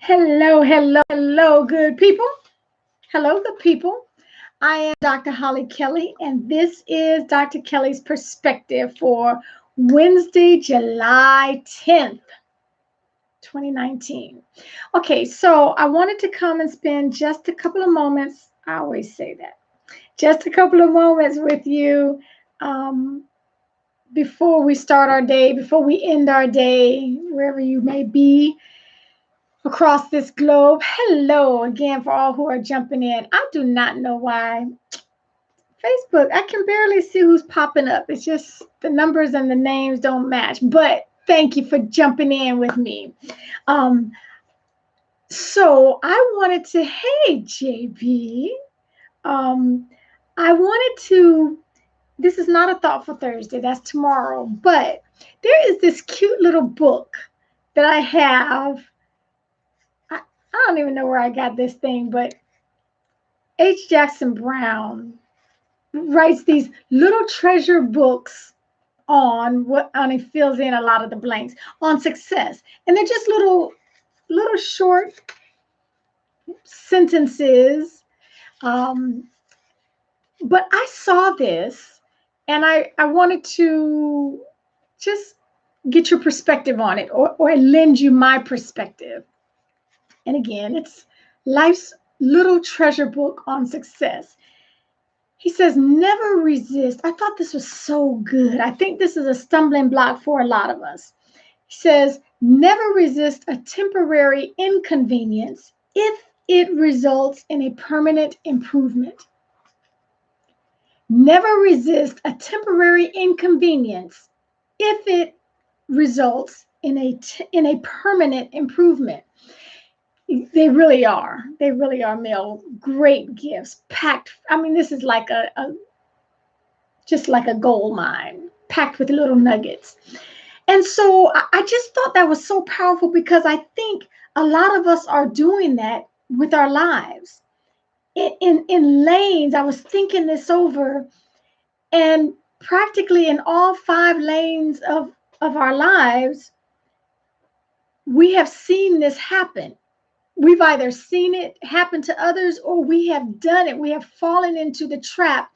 Hello, hello, hello, good people. Hello, good people. I am Dr. Hollie Kelly, and this is Dr. Kelly's perspective for Wednesday, July 10th, 2019. Okay, so I wanted to come and spend just a couple of moments. I always say that. Just a couple of moments with you um, before we start our day, before we end our day, wherever you may be across this globe. Hello again for all who are jumping in. I do not know why Facebook, I can barely see who's popping up. It's just the numbers and the names don't match. But thank you for jumping in with me. Um, so I wanted to, hey JB, um, I wanted to. This is not a Thoughtful Thursday. That's tomorrow. But there is this cute little book that I have. I don't even know where I got this thing, but H. Jackson Brown writes these little treasure books on he fills in a lot of the blanks on success. And they're just little short sentences. Um, but I saw this and I wanted to just get your perspective on it or lend you my perspective. And again, it's Life's Little Treasure Book on Success. He says, never resist. I thought this was so good. I think this is a stumbling block for a lot of us. He says, never resist a temporary inconvenience if it results in a permanent improvement. Never resist a temporary inconvenience if it results in a permanent improvement. They really are. They really are, Mel. Great gifts, packed. I mean, this is like just like a gold mine, packed with little nuggets. And so I just thought that was so powerful because I think a lot of us are doing that with our lives. In lanes, I was thinking this over, and practically in all 5 lanes of our lives, we have seen this happen. We've either seen it happen to others or we have done it. We have fallen into the trap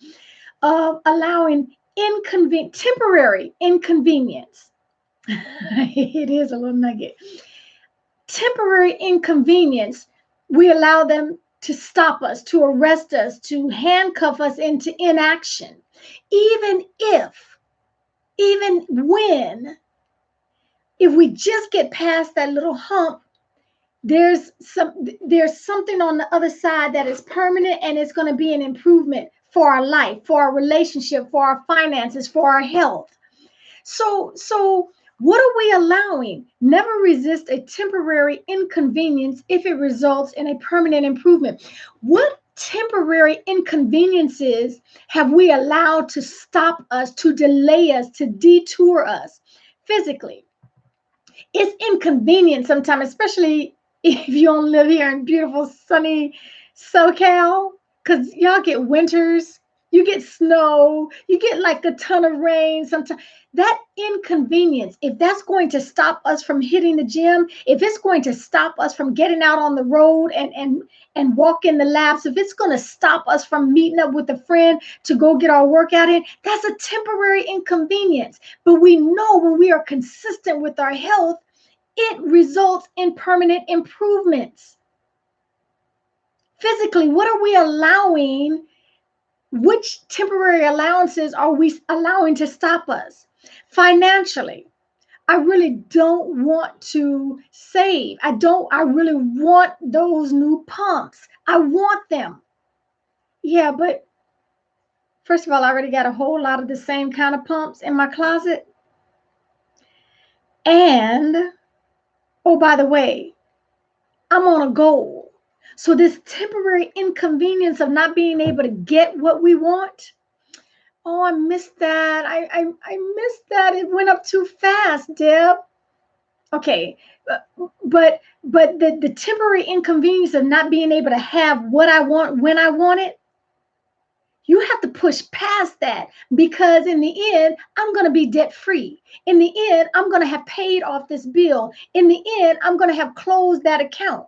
of allowing temporary inconvenience. It is a little nugget. Temporary inconvenience, we allow them to stop us, to arrest us, to handcuff us into inaction. Even when, if we just get past that little hump, there's something on the other side that is permanent, and it's going to be an improvement for our life, for our relationship, for our finances, for our health. So what are we allowing? Never resist a temporary inconvenience if it results in a permanent improvement. What temporary inconveniences have we allowed to stop us, to delay us, to detour us physically? It's inconvenient sometimes, especially if you don't live here in beautiful sunny SoCal, because y'all get winters, you get snow, you get like a ton of rain sometimes. That inconvenience, if that's going to stop us from hitting the gym, if it's going to stop us from getting out on the road and walk in the labs, if it's going to stop us from meeting up with a friend to go get our workout in, that's a temporary inconvenience. But we know when we are consistent with our health, it results in permanent improvements. Physically, what are we allowing? Which temporary allowances are we allowing to stop us? Financially, I really don't want to save. I really want those new pumps. I want them. Yeah, but first of all, I already got a whole lot of the same kind of pumps in my closet. And, oh, by the way, I'm on a goal. So this temporary inconvenience of not being able to get what we want, oh, I missed that. I missed that. It went up too fast, Deb. Okay, but the temporary inconvenience of not being able to have what I want when I want it, you have to push past that, because in the end, I'm going to be debt free. In the end, I'm going to have paid off this bill. In the end, I'm going to have closed that account.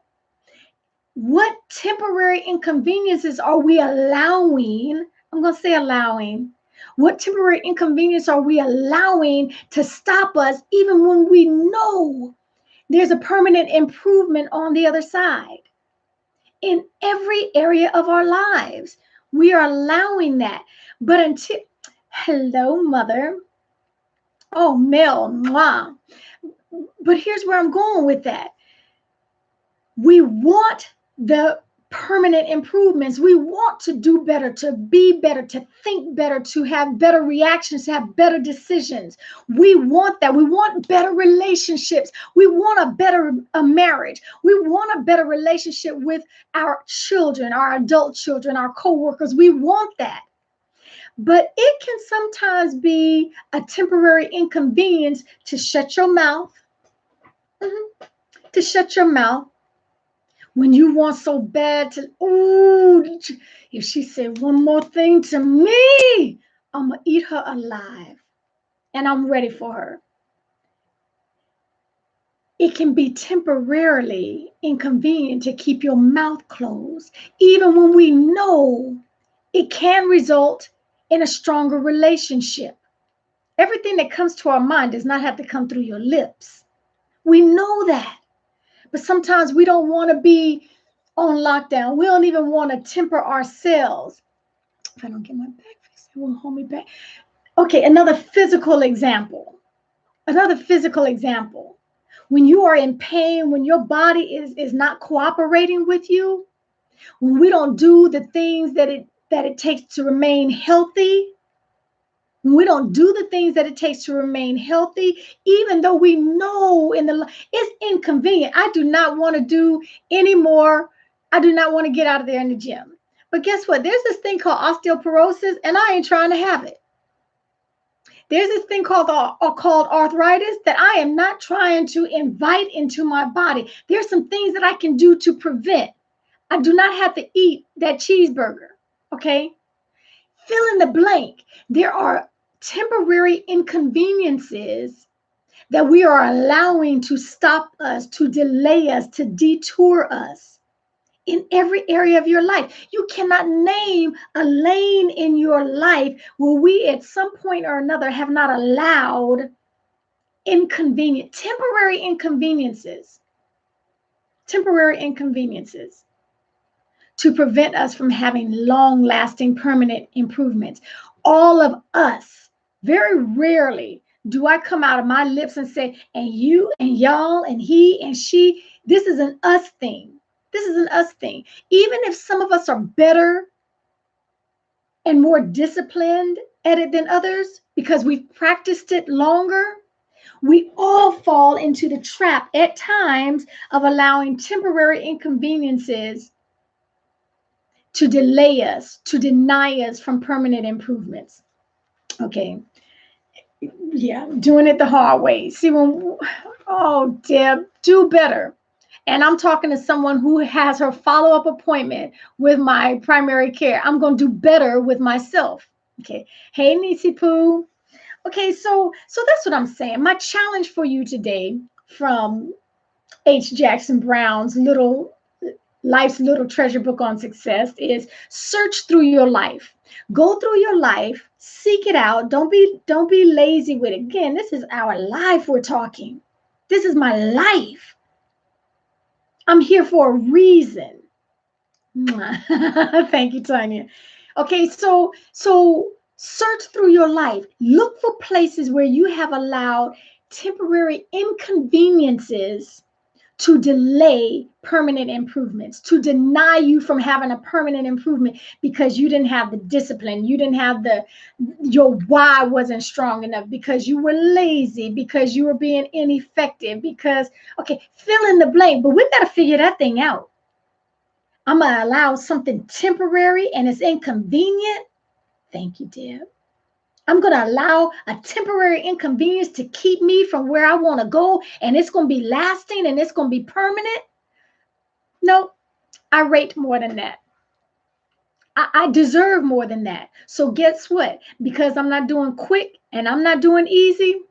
What temporary inconveniences are we allowing? I'm going to say allowing. What temporary inconvenience are we allowing to stop us even when we know there's a permanent improvement on the other side? In every area of our lives, we are allowing that. But until, hello, mother. Oh, Mel, mwah. But here's where I'm going with that. We want the permanent improvements. We want to do better, to be better, to think better, to have better reactions, to have better decisions. We want that. We want better relationships. We want a better marriage. We want a better relationship with our children, our adult children, our coworkers. We want that. But it can sometimes be a temporary inconvenience to shut your mouth, to shut your mouth. When you want so bad to, ooh, if she said one more thing to me, I'm going to eat her alive. And I'm ready for her. It can be temporarily inconvenient to keep your mouth closed, even when we know it can result in a stronger relationship. Everything that comes to our mind does not have to come through your lips. We know that. But sometimes we don't want to be on lockdown. We don't even want to temper ourselves. If I don't get my back fixed, it won't hold me back. Okay, another physical example. Another physical example. When you are in pain, when your body is not cooperating with you, when we don't do the things that it takes to remain healthy, when we don't do the things that it takes to remain healthy, even though we know it's inconvenient. I do not want to do any more. I do not want to get out of there in the gym. But guess what? There's this thing called osteoporosis, and I ain't trying to have it. There's this thing called arthritis that I am not trying to invite into my body. There's some things that I can do to prevent. I do not have to eat that cheeseburger, okay? Fill in the blank. There are temporary inconveniences that we are allowing to stop us, to delay us, to detour us in every area of your life. You cannot name a lane in your life where we at some point or another have not allowed temporary inconveniences to prevent us from having long-lasting, permanent improvements. All of us, very rarely do I come out of my lips and say, and you and y'all and he and she. This is an us thing. This is an us thing. Even if some of us are better and more disciplined at it than others because we've practiced it longer, we all fall into the trap at times of allowing temporary inconveniences to delay us, to deny us from permanent improvements. Okay. Yeah, doing it the hard way. See, Deb, do better. And I'm talking to someone who has her follow-up appointment with my primary care. I'm going to do better with myself. Okay. Hey, Nisi Poo. Okay, so that's what I'm saying. My challenge for you today from H. Jackson Brown's Life's Little Treasure Book on Success is search through your life. Go through your life, seek it out. Don't be lazy with it. Again, this is our life we're talking. This is my life. I'm here for a reason. Thank you, Tanya. Okay, so search through your life. Look for places where you have allowed temporary inconveniences to delay permanent improvements, to deny you from having a permanent improvement because you didn't have the discipline, you didn't have your why wasn't strong enough, because you were lazy, because you were being ineffective, because, okay, fill in the blank, but we've got to figure that thing out. I'm going to allow something temporary and it's inconvenient. Thank you, Deb. I'm going to allow a temporary inconvenience to keep me from where I want to go, and it's going to be lasting and it's going to be permanent. No, I rate more than that. I deserve more than that. So guess what? Because I'm not doing quick and I'm not doing easy,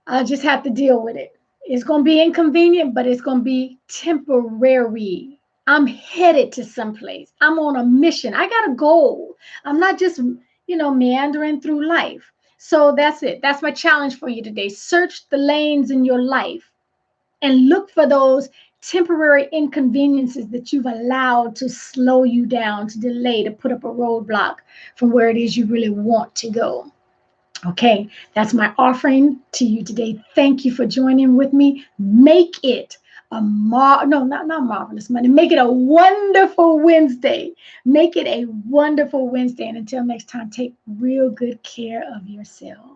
I'll just have to deal with it. It's going to be inconvenient, but it's going to be temporary. I'm headed to someplace. I'm on a mission. I got a goal. I'm not just, meandering through life. So that's it. That's my challenge for you today. Search the lanes in your life and look for those temporary inconveniences that you've allowed to slow you down, to delay, to put up a roadblock from where it is you really want to go. Okay, that's my offering to you today. Thank you for joining with me. Make it not marvelous Monday. Make it a wonderful Wednesday. Make it a wonderful Wednesday. And until next time, take real good care of yourself.